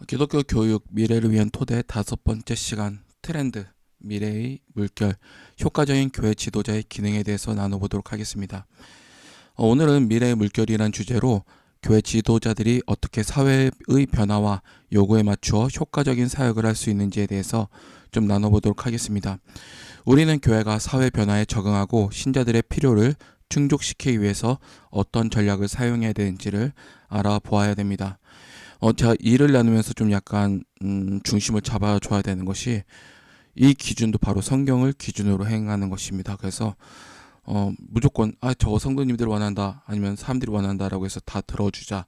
기독교 교육 미래를 위한 토대 5번째 시간 트렌드 미래의 물결 효과적인 교회 지도자의 기능에 대해서 나눠보도록 하겠습니다. 오늘은 미래의 물결이란 주제로 교회 지도자들이 어떻게 사회의 변화와 요구에 맞추어 효과적인 사역을 할 수 있는지에 대해서 좀 나눠보도록 하겠습니다. 우리는 교회가 사회 변화에 적응하고 신자들의 필요를 충족시키기 위해서 어떤 전략을 사용해야 되는지를 알아보아야 됩니다. 제가 일을 나누면서 좀 약간 중심을 잡아줘야 되는 것이 이 기준도 바로 성경을 기준으로 행하는 것입니다. 그래서 무조건 저 성도님들이 원한다 아니면 사람들이 원한다라고 해서 다 들어주자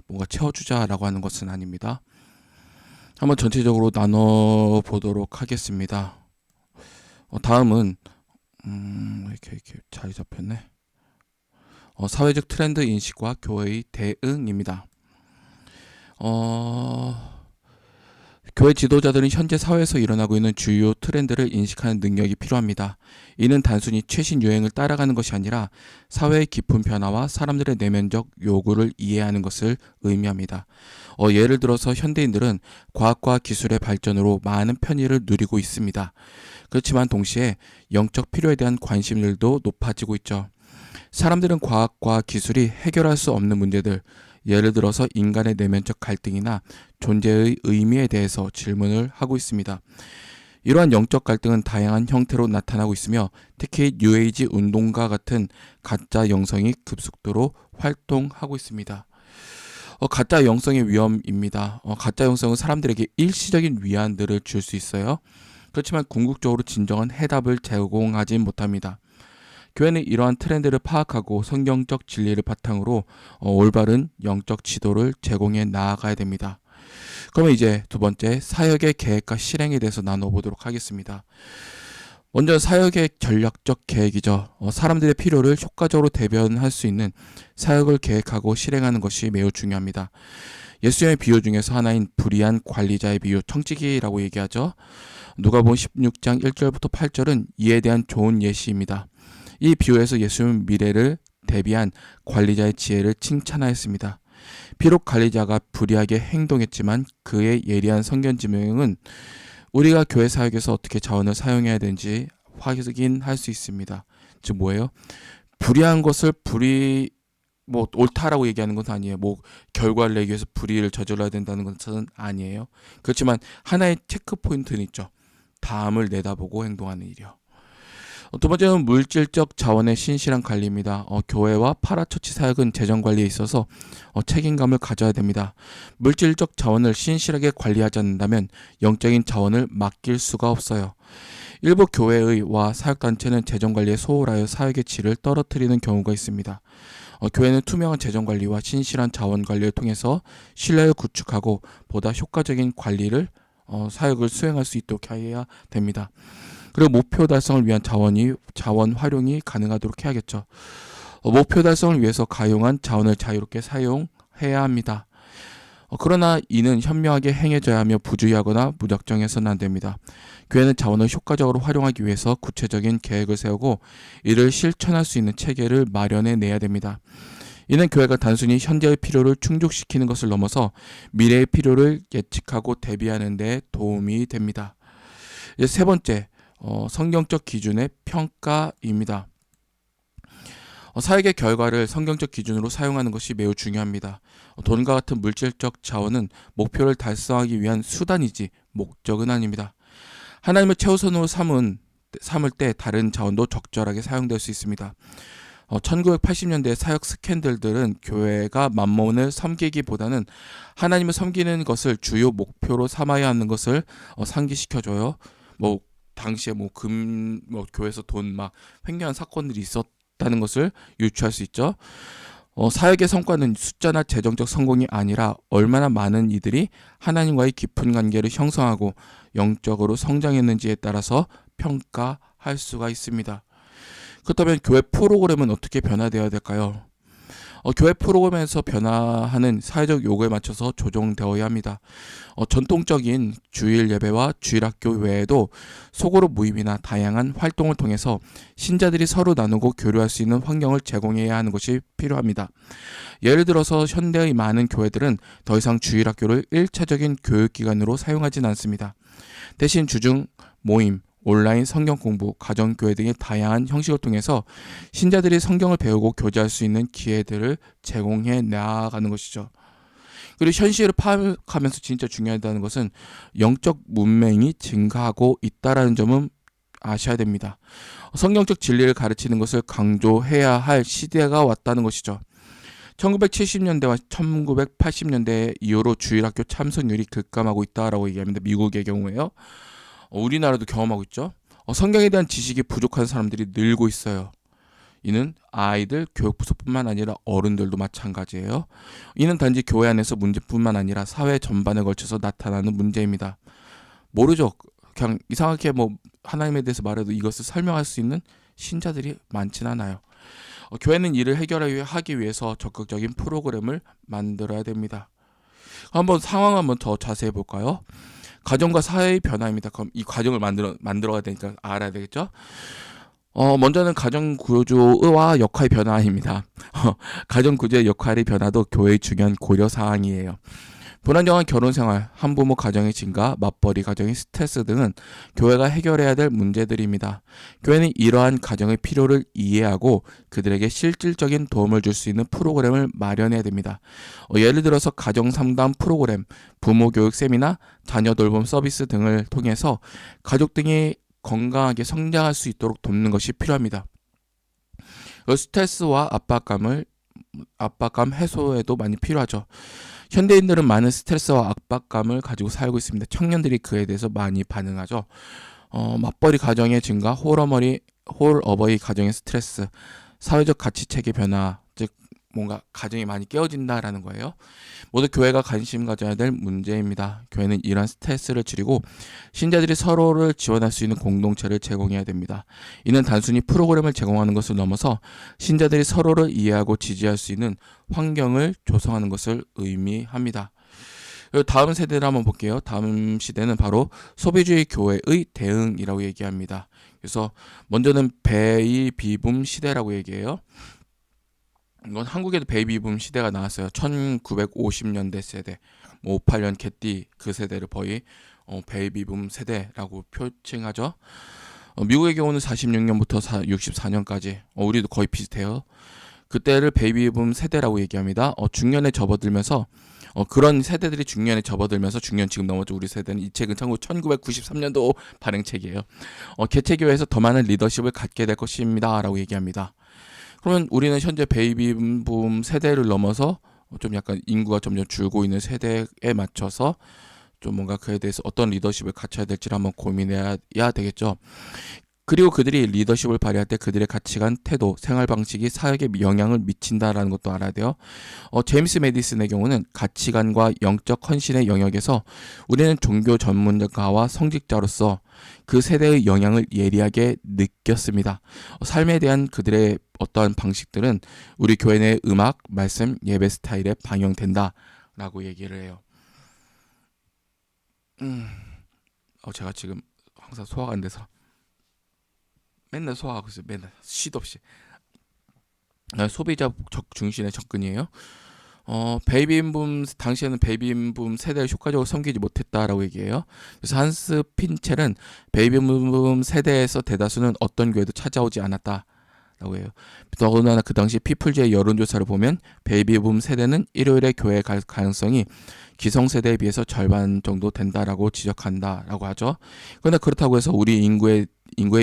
뭔가 채워주자라고 하는 것은 아닙니다. 한번 전체적으로 나눠보도록 하겠습니다. 다음은 이렇게 자리 잡혔네. 사회적 트렌드 인식과 교회의 대응입니다. 교회 지도자들은 현재 사회에서 일어나고 있는 주요 트렌드를 인식하는 능력이 필요합니다. 이는 단순히 최신 유행을 따라가는 것이 아니라 사회의 깊은 변화와 사람들의 내면적 요구를 이해하는 것을 의미합니다. 예를 들어서 현대인들은 과학과 기술의 발전으로 많은 편의를 누리고 있습니다. 그렇지만 동시에 영적 필요에 대한 관심들도 높아지고 있죠. 사람들은 과학과 기술이 해결할 수 없는 문제들, 예를 들어서 인간의 내면적 갈등이나 존재의 의미에 대해서 질문을 하고 있습니다. 이러한 영적 갈등은 다양한 형태로 나타나고 있으며 특히 뉴에이지 운동과 같은 가짜 영성이 급속도로 활동하고 있습니다. 가짜 영성의 위험입니다. 가짜 영성은 사람들에게 일시적인 위안들을 줄 수 있어요. 그렇지만 궁극적으로 진정한 해답을 제공하지 못합니다. 교회는 이러한 트렌드를 파악하고 성경적 진리를 바탕으로 올바른 영적 지도를 제공해 나아가야 됩니다. 그러면 이제 두 번째, 사역의 계획과 실행에 대해서 나눠보도록 하겠습니다. 먼저 사역의 전략적 계획이죠. 사람들의 필요를 효과적으로 대변할 수 있는 사역을 계획하고 실행하는 것이 매우 중요합니다. 예수님의 비유 중에서 하나인 불의한 관리자의 비유, 청지기라고 얘기하죠. 누가복음 16장 1절부터 8절은 이에 대한 좋은 예시입니다. 이 비유에서 예수님은 미래를 대비한 관리자의 지혜를 칭찬하였습니다. 비록 관리자가 불의하게 행동했지만 그의 예리한 성견지명은 우리가 교회 사역에서 어떻게 자원을 사용해야 되는지 확인할 수 있습니다. 즉 뭐예요? 불의한 것을 옳다라고 얘기하는 것은 아니에요. 결과를 내기 위해서 불의를 저질러야 된다는 것은 아니에요. 그렇지만 하나의 체크 포인트는 있죠. 다음을 내다보고 행동하는 일이요. 두 번째는 물질적 자원의 신실한 관리입니다. 교회와 파라처치 사역은 재정 관리에 있어서 책임감을 가져야 됩니다. 물질적 자원을 신실하게 관리하지 않는다면 영적인 자원을 맡길 수가 없어요. 일부 교회와 사역단체는 재정 관리에 소홀하여 사역의 질을 떨어뜨리는 경우가 있습니다. 교회는 투명한 재정 관리와 신실한 자원 관리를 통해서 신뢰를 구축하고 보다 효과적인 관리를 사역을 수행할 수 있도록 해야 됩니다. 그리고 목표 달성을 위한 자원 활용이 가능하도록 해야겠죠. 목표 달성을 위해서 가용한 자원을 자유롭게 사용해야 합니다. 그러나 이는 현명하게 행해져야 하며 부주의하거나 무작정해서는 안 됩니다. 교회는 자원을 효과적으로 활용하기 위해서 구체적인 계획을 세우고 이를 실천할 수 있는 체계를 마련해 내야 됩니다. 이는 교회가 단순히 현재의 필요를 충족시키는 것을 넘어서 미래의 필요를 예측하고 대비하는 데 도움이 됩니다. 이제 세 번째, 성경적 기준의 평가입니다. 사역의 결과를 성경적 기준으로 사용하는 것이 매우 중요합니다. 돈과 같은 물질적 자원은 목표를 달성하기 위한 수단이지 목적은 아닙니다. 하나님을 최우선으로 삼을 때 다른 자원도 적절하게 사용될 수 있습니다. 1980년대 사역 스캔들들은 교회가 만몬을 섬기기보다는 하나님을 섬기는 것을 주요 목표로 삼아야 하는 것을 상기시켜줘요. 당시에 교회에서 돈 횡령한 사건들이 있었다는 것을 유추할 수 있죠. 사역의 성과는 숫자나 재정적 성공이 아니라 얼마나 많은 이들이 하나님과의 깊은 관계를 형성하고 영적으로 성장했는지에 따라서 평가할 수가 있습니다. 그렇다면 교회 프로그램은 어떻게 변화되어야 될까요? 교회 프로그램에서 변화하는 사회적 요구에 맞춰서 조정되어야 합니다. 전통적인 주일 예배와 주일학교 외에도 소그룹 모임이나 다양한 활동을 통해서 신자들이 서로 나누고 교류할 수 있는 환경을 제공해야 하는 것이 필요합니다. 예를 들어서 현대의 많은 교회들은 더 이상 주일학교를 1차적인 교육기관으로 사용하진 않습니다. 대신 주중 모임, 온라인 성경 공부, 가정교회 등의 다양한 형식을 통해서 신자들이 성경을 배우고 교제할 수 있는 기회들을 제공해 나아가는 것이죠. 그리고 현실을 파악하면서 진짜 중요하다는 것은 영적 문맹이 증가하고 있다는 점은 아셔야 됩니다. 성경적 진리를 가르치는 것을 강조해야 할 시대가 왔다는 것이죠. 1970년대와 1980년대 이후로 주일학교 참석률이 급감하고 있다라고 얘기합니다. 미국의 경우에요. 우리나라도 경험하고 있죠. 성경에 대한 지식이 부족한 사람들이 늘고 있어요. 이는 아이들, 교육부서뿐만 아니라 어른들도 마찬가지예요. 이는 단지 교회 안에서 문제뿐만 아니라 사회 전반에 걸쳐서 나타나는 문제입니다. 모르죠. 그냥 이상하게 하나님에 대해서 말해도 이것을 설명할 수 있는 신자들이 많진 않아요. 교회는 이를 해결하기 위해서 적극적인 프로그램을 만들어야 됩니다. 한번 상황 한번 더 자세히 볼까요? 가정과 사회의 변화입니다. 그럼 이 과정을 만들어야 되니까 알아야 되겠죠? 먼저는 가정 구조와 역할의 변화입니다. 가정 구조의 역할의 변화도 교회의 중요한 고려 사항이에요. 불안정한 결혼 생활, 한부모 가정의 증가, 맞벌이 가정의 스트레스 등은 교회가 해결해야 될 문제들입니다. 교회는 이러한 가정의 필요를 이해하고 그들에게 실질적인 도움을 줄 수 있는 프로그램을 마련해야 됩니다. 예를 들어서 가정 상담 프로그램, 부모 교육 세미나, 자녀 돌봄 서비스 등을 통해서 가족 등이 건강하게 성장할 수 있도록 돕는 것이 필요합니다. 스트레스와 압박감 해소에도 많이 필요하죠. 현대인들은 많은 스트레스와 압박감을 가지고 살고 있습니다. 청년들이 그에 대해서 많이 반응하죠. 맞벌이 가정의 증가, 홀어버이 가정의 스트레스, 사회적 가치체계 변화, 즉 뭔가 가정이 많이 깨어진다라는 거예요. 모두 교회가 관심 가져야 될 문제입니다. 교회는 이러한 스트레스를 줄이고 신자들이 서로를 지원할 수 있는 공동체를 제공해야 됩니다. 이는 단순히 프로그램을 제공하는 것을 넘어서 신자들이 서로를 이해하고 지지할 수 있는 환경을 조성하는 것을 의미합니다. 다음 세대를 한번 볼게요. 다음 시대는 바로 소비주의 교회의 대응이라고 얘기합니다. 그래서 먼저는 베이비붐 시대라고 얘기해요. 이건 한국에도 베이비붐 시대가 나왔어요. 1950년대 세대, 58년 개띠 그 세대를 거의 베이비붐 세대라고 표칭하죠. 미국의 경우는 46년부터 64년까지 우리도 거의 비슷해요. 그때를 베이비붐 세대라고 얘기합니다. 중년에 접어들면서 그런 세대들이 중년에 접어들면서 중년 지금 넘어져 우리 세대는 이 책은 1993년도 발행책이에요. 개체교회에서 더 많은 리더십을 갖게 될 것입니다. 라고 얘기합니다. 그러면 우리는 현재 베이비붐 세대를 넘어서 좀 약간 인구가 점점 줄고 있는 세대에 맞춰서 좀 뭔가 그에 대해서 어떤 리더십을 갖춰야 될지를 한번 고민해야 되겠죠. 그리고 그들이 리더십을 발휘할 때 그들의 가치관, 태도, 생활 방식이 사회에 영향을 미친다라는 것도 알아야 돼요. 제임스 메디슨의 경우는 가치관과 영적 헌신의 영역에서 우리는 종교 전문가와 성직자로서 그 세대의 영향을 예리하게 느꼈습니다. 삶에 대한 그들의 어떠한 방식들은 우리 교회 내 음악, 말씀, 예배 스타일에 반영된다라고 얘기를 해요. 제가 지금 항상 소화가 안 돼서 맨날 소화하고 있어요. 맨날 시도 없이. 소비자 중심의 접근이에요. 베이비붐 당시에는 베이비붐 세대를 효과적으로 섬기지 못했다라고 얘기해요. 그래서 한스 핀첼은 베이비붐 세대에서 대다수는 어떤 교회도 찾아오지 않았다라고 해요. 더군다나 그 당시 피플즈의 여론조사를 보면 베이비붐 세대는 일요일에 교회 갈 가능성이 기성세대에 비해서 절반 정도 된다라고 지적한다라고 하죠. 그러나 그렇다고 해서 우리 인구의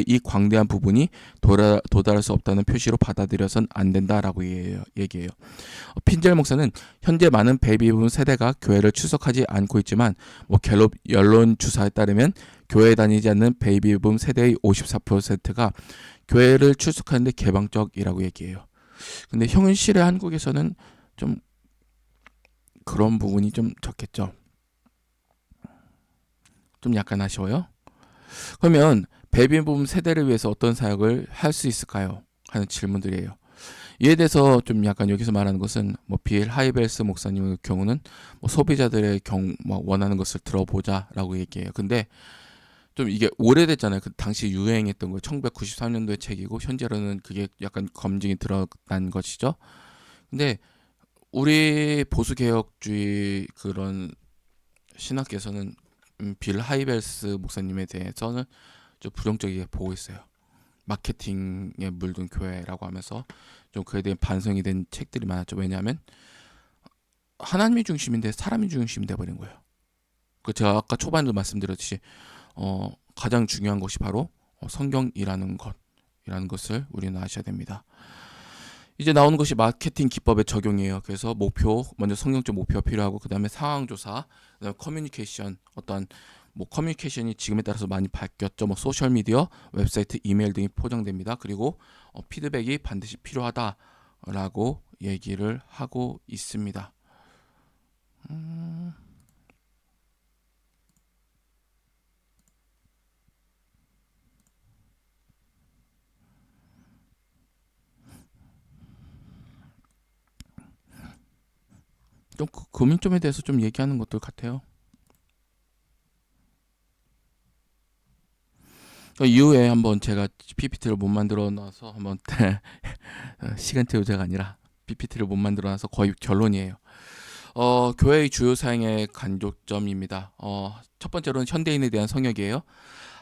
이 광대한 부분이 도달할 수 없다는 표시로 받아들여선 안 된다라고 얘기해요. 핀젤 목사는 현재 많은 베이비붐 세대가 교회를 출석하지 않고 있지만 갤럽 여론조사에 따르면 교회에 다니지 않는 베이비붐 세대의 54%가 교회를 출석하는데 개방적이라고 얘기해요. 근데 현실의 한국에서는 좀 그런 부분이 좀 적겠죠. 좀 약간 아쉬워요. 그러면 베이비붐 세대를 위해서 어떤 사역을 할 수 있을까요? 하는 질문들이에요. 이에 대해서 좀 약간 여기서 말하는 것은 뭐 빌 하이벨스 목사님의 경우는 뭐 소비자들의 뭐 원하는 것을 들어보자라고 얘기해요. 근데 좀 이게 오래됐잖아요. 그 당시 유행했던 거 1993년도의 책이고 현재로는 그게 약간 검증이 드러난 것이죠. 근데 우리 보수 개혁주의 그런 신학계에서는 빌 하이벨스 목사님에 대해서는 좀 부정적이게 보고 있어요. 마케팅에 물든 교회라고 하면서 좀 그에 대한 반성이 된 책들이 많았죠. 왜냐하면 하나님이 중심인데 사람이 중심이 돼버린 거예요. 그 제가 아까 초반에도 말씀드렸듯이 가장 중요한 것이 바로 성경이라는 것을 우리는 아셔야 됩니다. 이제 나오는 것이 마케팅 기법의 적용이에요. 그래서 먼저 성경적 목표가 필요하고 그 다음에 상황 조사, 그다음에 커뮤니케이션, 어떤 뭐 커뮤니케이션이 지금에 따라서 많이 바뀌었죠. 뭐 소셜 미디어, 웹사이트, 이메일 등이 포장됩니다. 그리고 피드백이 반드시 필요하다라고 얘기를 하고 있습니다. 좀 고민점에 대해서 좀 얘기하는 것들 같아요. 이후에 한번 제가 PPT를 못 만들어 놔서 한번 시간 태우자가 아니라 PPT를 못 만들어 놔서 거의 결론이에요. 교회의 주요 사용의 간접점입니다. 첫 번째로는 현대인에 대한 성역이에요.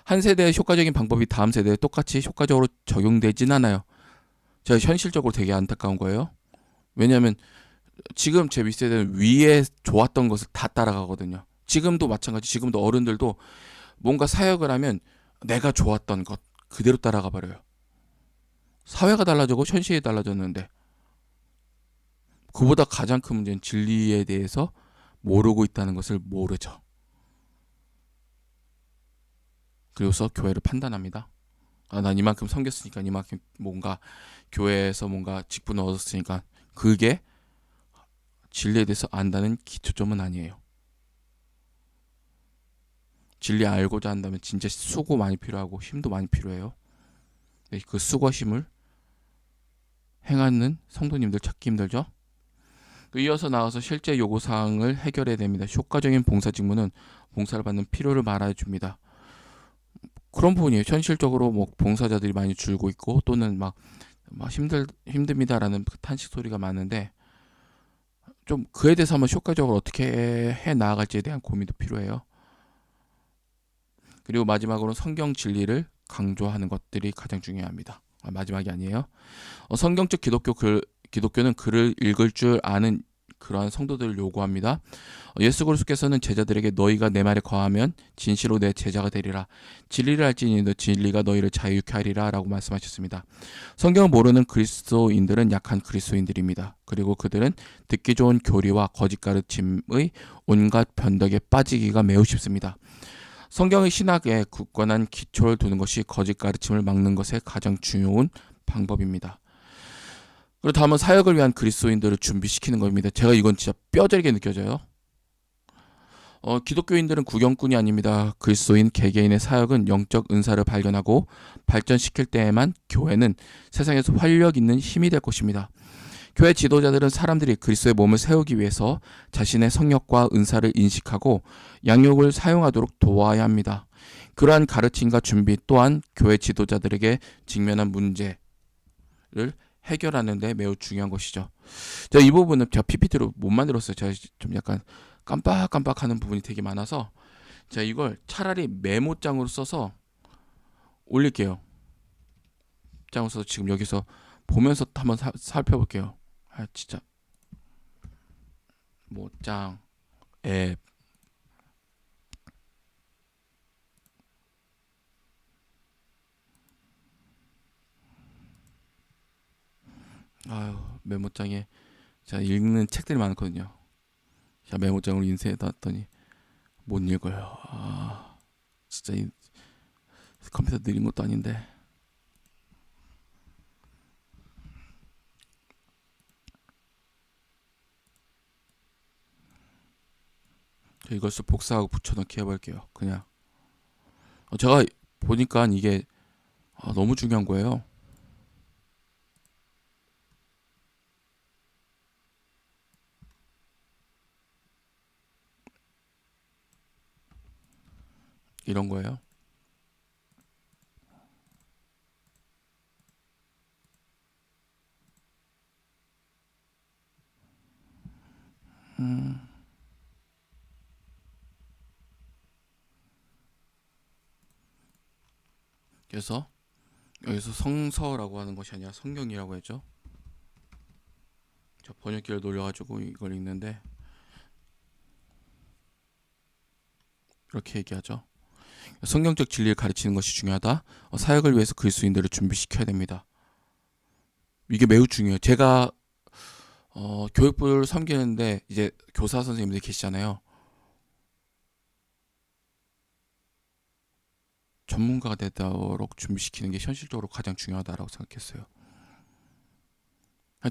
한 세대의 효과적인 방법이 다음 세대에 똑같이 효과적으로 적용되진 않아요. 제가 현실적으로 되게 안타까운 거예요. 왜냐하면 지금 제 윗세대는 위에 좋았던 것을 다 따라가거든요. 지금도 마찬가지. 지금도 어른들도 뭔가 사역을 하면 내가 좋았던 것 그대로 따라가 버려요. 사회가 달라지고 현실이 달라졌는데 그보다 가장 큰 문제는 진리에 대해서 모르고 있다는 것을 모르죠. 그래서 교회를 판단합니다. 난 이만큼 섬겼으니까, 이만큼 뭔가 교회에서 뭔가 직분을 얻었으니까, 그게 진리에 대해서 안다는 기초점은 아니에요. 진리 알고자 한다면 진짜 수고 많이 필요하고 힘도 많이 필요해요. 그 수고 힘을 행하는 성도님들 찾기 힘들죠. 이어서 나와서 실제 요구사항을 해결해야 됩니다. 효과적인 봉사 직무는 봉사를 받는 필요를 말해줍니다. 그런 부분이에요. 현실적으로 뭐 봉사자들이 많이 줄고 있고 또는 막 힘듭니다라는 탄식 소리가 많은데 좀 그에 대해서 한번 효과적으로 어떻게 해 나아갈지에 대한 고민도 필요해요. 그리고 마지막으로 성경 진리를 강조하는 것들이 가장 중요합니다. 마지막이 아니에요. 성경적 기독교는 글을 읽을 줄 아는 그러한 성도들을 요구합니다. 예수 그리스도께서는 제자들에게 너희가 내 말에 거하면 진실로 내 제자가 되리라. 진리를 알지니 너 진리가 너희를 자유케 하리라 라고 말씀하셨습니다. 성경을 모르는 그리스도인들은 약한 그리스도인들입니다. 그리고 그들은 듣기 좋은 교리와 거짓 가르침의 온갖 변덕에 빠지기가 매우 쉽습니다. 성경의 신학에 굳건한 기초를 두는 것이 거짓 가르침을 막는 것의 가장 중요한 방법입니다. 그리고 다음은 사역을 위한 그리스도인들을 준비시키는 겁니다. 제가 이건 진짜 뼈저리게 느껴져요. 기독교인들은 구경꾼이 아닙니다. 그리스도인 개개인의 사역은 영적 은사를 발견하고 발전시킬 때에만 교회는 세상에서 활력 있는 힘이 될 것입니다. 교회 지도자들은 사람들이 그리스도의 몸을 세우기 위해서 자신의 성역과 은사를 인식하고 양육을 사용하도록 도와야 합니다. 그러한 가르침과 준비 또한 교회 지도자들에게 직면한 문제를 해결하는 데 매우 중요한 것이죠. 제가 이 부분은 제가 PPT로 못 만들었어요. 제가 좀 약간 깜빡깜빡하는 부분이 되게 많아서 제가 이걸 차라리 메모장으로 써서 올릴게요. 장으로 써서 지금 여기서 보면서 한번 살펴볼게요. 진짜 모장 앱 메모장에 제가 읽는 책들이 많거든요. 제가 메모장으로 인쇄해놨더니 못 읽어요. 진짜 컴퓨터 느린 것도 아닌데. 이것을 복사하고 붙여넣기 해볼게요. 그냥 제가 보니까 이게 너무 중요한 거예요. 이런 거예요. 그래서 여기서 성서라고 하는 것이 아니라 성경이라고 했죠. 자, 번역기를 돌려가지고 이걸 읽는데 이렇게 얘기하죠. 성경적 진리를 가르치는 것이 중요하다. 사역을 위해서 그리스도인들을 준비시켜야 됩니다. 이게 매우 중요해요. 제가 교육부를 섬기는데 이제 교사 선생님들이 계시잖아요. 전문가가 되도록 준비시키는 게 현실적으로 가장 중요하다고 생각했어요.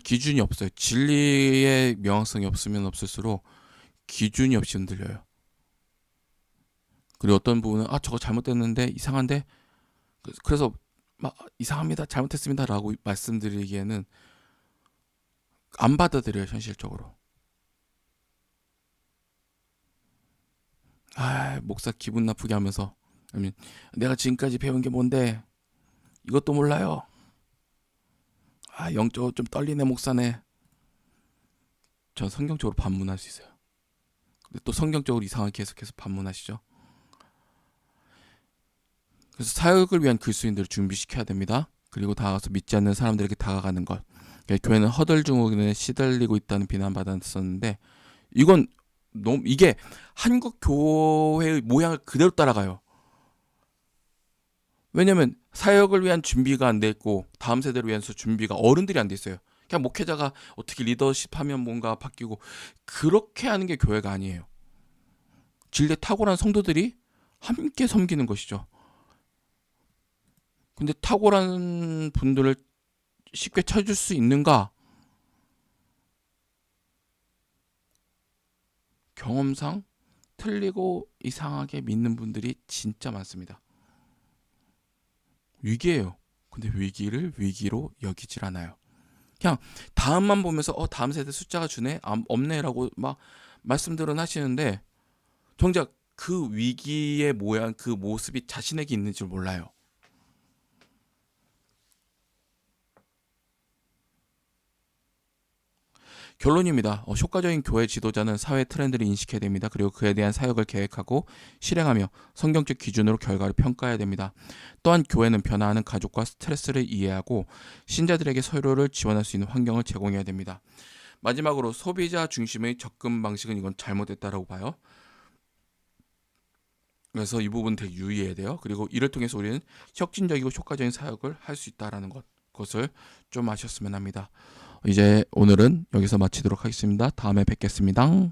기준이 없어요. 진리의 명확성이 없으면 없을수록 기준이 없이 흔들려요. 그리고 어떤 부분은 저거 잘못됐는데 이상한데 그래서 막 이상합니다, 잘못했습니다 라고 말씀드리기에는 안 받아들여요. 현실적으로. 목사 기분 나쁘게 하면서 아니면 내가 지금까지 배운 게 뭔데 이것도 몰라요. 영적으로 좀 떨리네 목사네. 전 성경적으로 반문할 수 있어요. 근데 또 성경적으로 이상하게 계속해서 반문하시죠. 그래서 사역을 위한 그리스도인들을 준비시켜야 됩니다. 그리고 다가가서 믿지 않는 사람들에게 다가가는 것. 교회는 허들중국에 시달리고 있다는 비난받았었는데 이건 너무 이게 한국 교회의 모양을 그대로 따라가요. 왜냐면 사역을 위한 준비가 안 돼 있고 다음 세대를 위해서 준비가 어른들이 안 돼 있어요. 그냥 목회자가 어떻게 리더십하면 뭔가 바뀌고 그렇게 하는 게 교회가 아니에요. 진리에 탁월한 성도들이 함께 섬기는 것이죠. 근데 탁월한 분들을 쉽게 찾을 수 있는가? 경험상 틀리고 이상하게 믿는 분들이 진짜 많습니다. 위기예요. 근데 위기를 위기로 여기질 않아요. 그냥 다음만 보면서 다음 세대 숫자가 주네, 없네라고 막 말씀들은 하시는데 정작 그 위기의 모양, 그 모습이 자신에게 있는 줄 몰라요. 결론입니다. 효과적인 교회 지도자는 사회 트렌드를 인식해야 됩니다. 그리고 그에 대한 사역을 계획하고 실행하며 성경적 기준으로 결과를 평가해야 됩니다. 또한 교회는 변화하는 가족과 스트레스를 이해하고 신자들에게 서로를 지원할 수 있는 환경을 제공해야 됩니다. 마지막으로 소비자 중심의 접근 방식은 이건 잘못됐다라고 봐요. 그래서 이 부분 되게 유의해야 돼요. 그리고 이를 통해서 우리는 혁신적이고 효과적인 사역을 할 수 있다라는 것을 좀 아셨으면 합니다. 이제 오늘은 여기서 마치도록 하겠습니다. 다음에 뵙겠습니다.